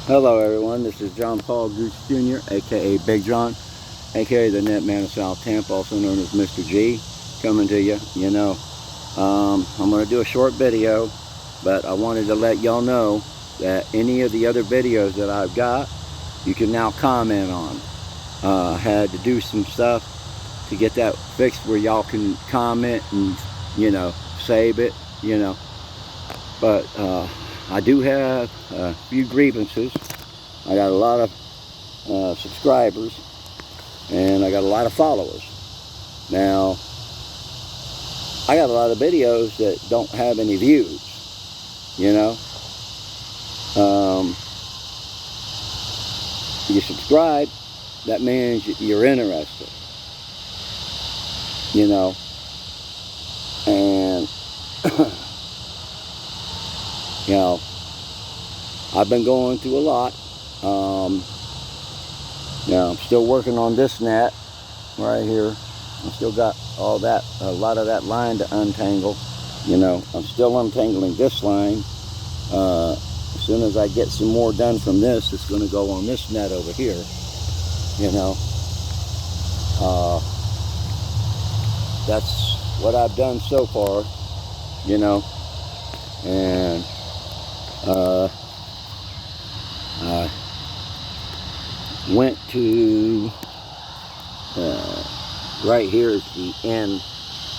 Hello everyone, this is John Paul Gooch Jr., aka Big John, aka the Net Man of South Tampa, also known as Mr. G, coming to you. I'm going to do a short video, but I wanted to let y'all know that any of the other videos that I've got, you can now comment on. I had to do some stuff to get that fixed where y'all can comment and, save it, but I do have a few grievances. I got a lot of subscribers and I got a lot of followers. Now, I got a lot of videos that don't have any views, You subscribe, that means you're interested, and I've been going through a lot. I'm still working on this net right here. I still got a lot of that line to untangle. I'm still untangling this line. As soon as I get some more done from this, it's going to go on this net over here. That's what I've done so far. And I went to right here is the end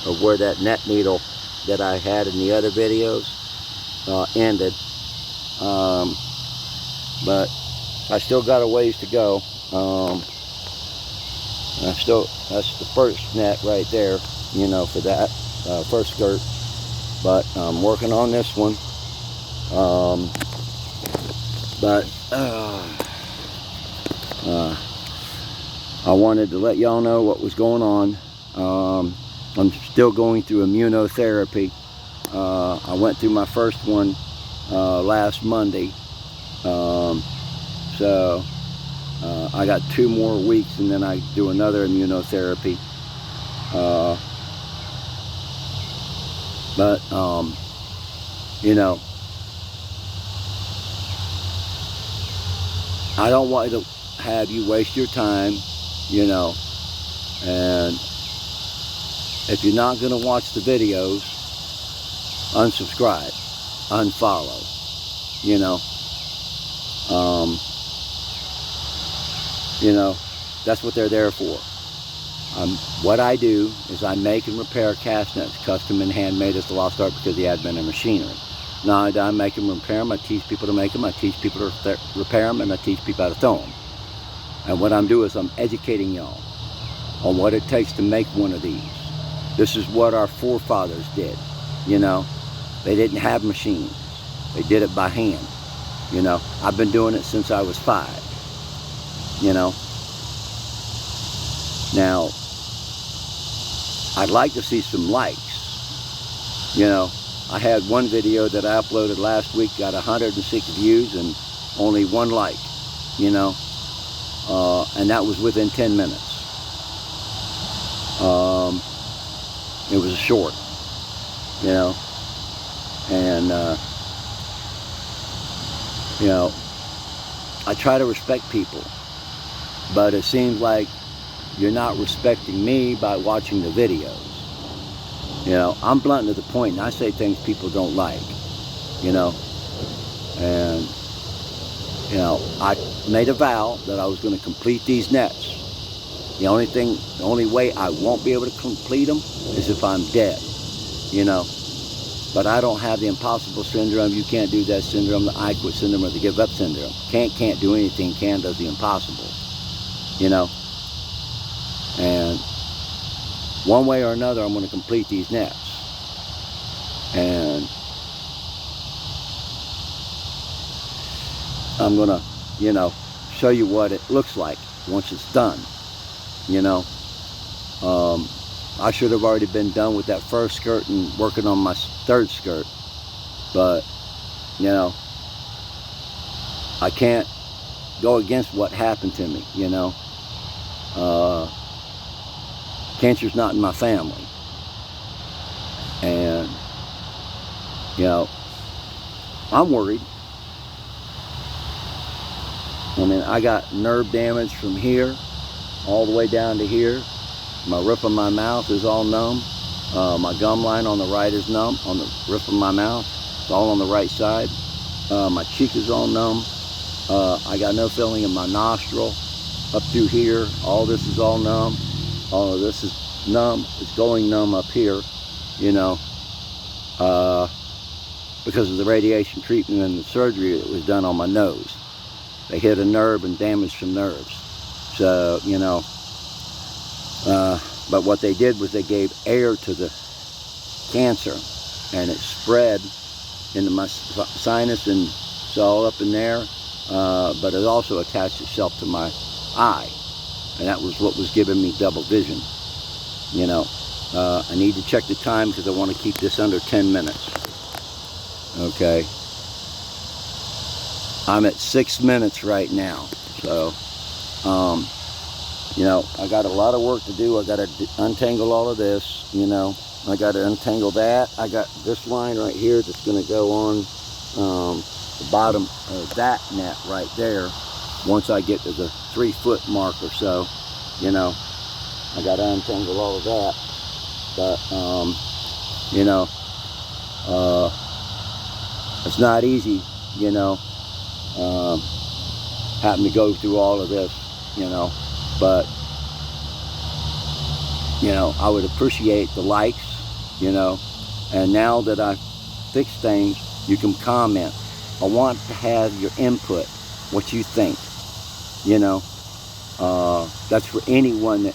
of where that net needle that I had in the other videos ended, but I still got a ways to go. That's the first net right there, for that first skirt, but I'm working on this one. I wanted to let y'all know what was going on. I'm still going through immunotherapy. I went through my first one last Monday. So I got 2 more weeks and then I do another immunotherapy. I don't want to have you waste your time, and if you're not going to watch the videos, unsubscribe, unfollow, that's what they're there for. What I do is I make and repair castnets, custom and handmade as the lost art because the advent of machinery. Now I make them, repair them, I teach people to make them, I teach people to repair them, and I teach people how to throw them. And what I'm doing is I'm educating y'all on what it takes to make one of these. This is what our forefathers did, They didn't have machines. They did it by hand, I've been doing it since I was 5, Now, I'd like to see some likes, I had one video that I uploaded last week, got 106 views and only 1 like, and that was within 10 minutes. It was a short, and I try to respect people, but it seems like you're not respecting me by watching the videos. I'm blunt to the point, and I say things people don't like, and, I made a vow that I was going to complete these nets. The only way I won't be able to complete them is if I'm dead, but I don't have the impossible syndrome, you can't do that syndrome, the I quit syndrome, or the give up syndrome. Can't do anything, does the impossible, and one way or another, I'm going to complete these nets. And I'm going to, show you what it looks like once it's done. I should have already been done with that first skirt and working on my third skirt. But, I can't go against what happened to me, Cancer's not in my family. And, I'm worried. I mean, I got nerve damage from here all the way down to here. My roof of my mouth is all numb. My gum line on the right is numb on the roof of my mouth. It's all on the right side. My cheek is all numb. I got no feeling in my nostril up through here. All this is all numb. All of this is numb. It's going numb up here, you know, because of the radiation treatment and the surgery that was done on my nose. They hit a nerve and damaged some nerves. So, you know, but what they did was they gave air to the cancer, and it spread into my sinus, and it's all up in there, but it also attached itself to my eye, and that was what was giving me double vision, you know. I need to check the time because I want to keep this under 10 minutes. Okay. I'm at 6 minutes right now, so, you know, I got a lot of work to do. I got to untangle all of this, you know. I got to untangle that. I got this line right here that's going to go on the bottom of that net right there. Once I get to the 3-foot mark or so, you know, I got to untangle all of that. But, you know, it's not easy, you know, having to go through all of this, you know. But, you know, I would appreciate the likes, you know, and now that I've fixed things, you can comment. I want to have your input, what you think, you know. That's for anyone that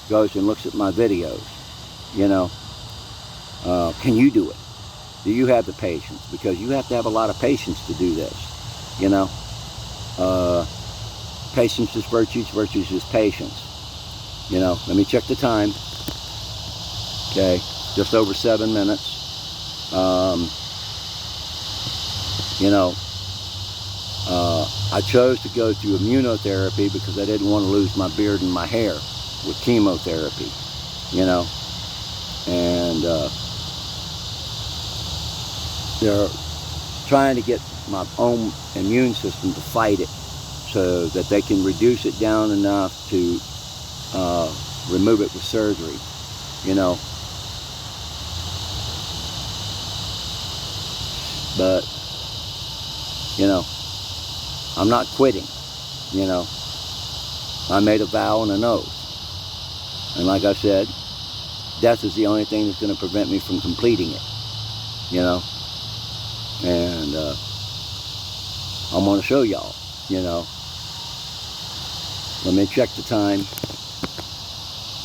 goes and looks at my videos, you know. Can you do it? Do you have the patience? Because you have to have a lot of patience to do this, you know. Patience is virtue, virtue is patience. You know, let me check the time. Okay, just over 7 minutes. You know, I chose to go through immunotherapy because I didn't want to lose my beard and my hair with chemotherapy, you know. And they're trying to get my own immune system to fight it, so that they can reduce it down enough to remove it with surgery, you know. But, you know, I'm not quitting, you know. I made a vow and an oath. And like I said, death is the only thing that's going to prevent me from completing it, you know. And I'm going to show y'all, you know. Let me check the time.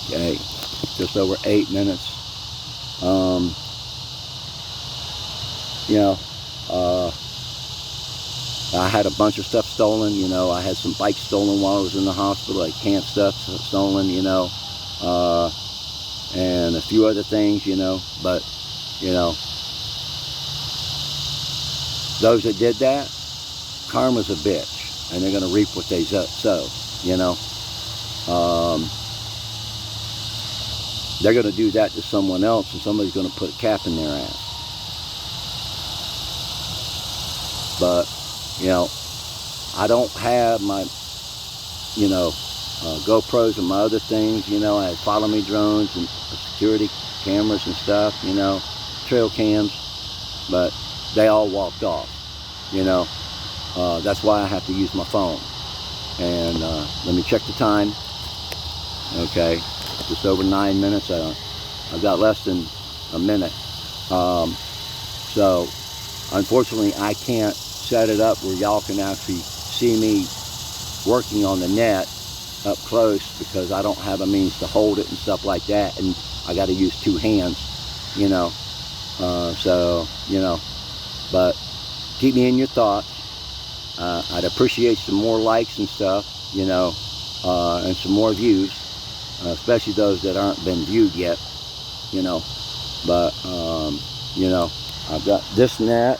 Okay, just over 8 minutes. You know, I had a bunch of stuff stolen, you know. I had some bikes stolen while I was in the hospital, like camp stuff stolen, you know, and a few other things, you know. But, you know, those that did that, karma's a bitch, and they're going to reap what they sow. You know, they're going to do that to someone else, and somebody's going to put a cap in their ass. But, you know, I don't have my, you know, GoPros and my other things. You know, I had follow me drones and security cameras and stuff, you know, trail cams, but they all walked off, you know. That's why I have to use my phone. And let me check the time. Okay, just over 9 minutes. I've got less than a minute. So unfortunately I can't set it up where y'all can actually see me working on the net up close, because I don't have a means to hold it and stuff like that, and I got to use 2 hands, you know. So, you know, but keep me in your thoughts. I'd appreciate some more likes and stuff, you know, and some more views, especially those that aren't been viewed yet, you know. But, you know, I've got this net,